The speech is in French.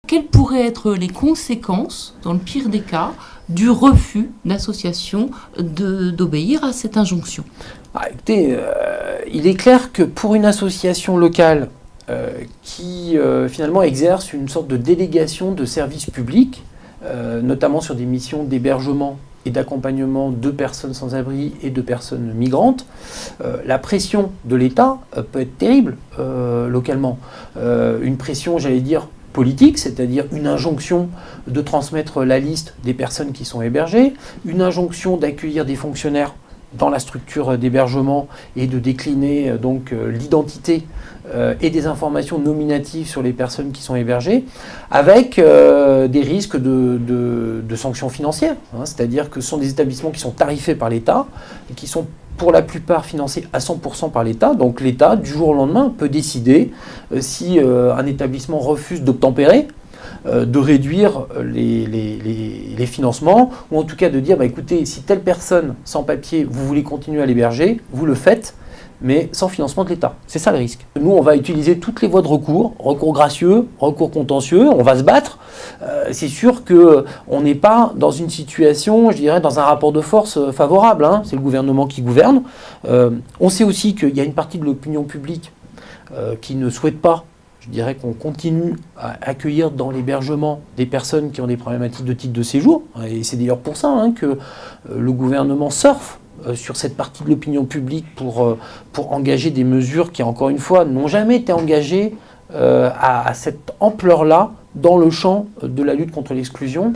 Quelles pourraient être les conséquences, dans le pire des cas, du refus d'association d'obéir à cette injonction? Écoutez, il est clair que pour une association locale qui finalement exerce une sorte de délégation de services publics, notamment sur des missions d'hébergement et d'accompagnement de personnes sans abri et de personnes migrantes, la pression de l'État peut être terrible localement. Une pression, j'allais dire, politique, c'est-à-dire une injonction de transmettre la liste des personnes qui sont hébergées, une injonction d'accueillir des fonctionnaires dans la structure d'hébergement et de décliner donc l'identité et des informations nominatives sur les personnes qui sont hébergées, avec des risques de sanctions financières, c'est-à-dire que ce sont des établissements qui sont tarifés par l'État et qui sont pour la plupart financés à 100% par l'État. Donc l'État, du jour au lendemain, peut décider, si un établissement refuse d'obtempérer, de réduire les financements, ou en tout cas de dire, écoutez, si telle personne sans papier, vous voulez continuer à l'héberger, vous le faites, mais sans financement de l'État. C'est ça le risque. Nous, on va utiliser toutes les voies de recours gracieux, recours contentieux, on va se battre. C'est sûr qu'on n'est pas dans une situation, je dirais, dans un rapport de force favorable. C'est le gouvernement qui gouverne. On sait aussi qu'il y a une partie de l'opinion publique qui ne souhaite pas, je dirais, qu'on continue à accueillir dans l'hébergement des personnes qui ont des problématiques de titre de séjour. Et c'est d'ailleurs pour ça que le gouvernement surfe sur cette partie de l'opinion publique pour engager des mesures qui, encore une fois, n'ont jamais été engagées à cette ampleur-là dans le champ de la lutte contre l'exclusion.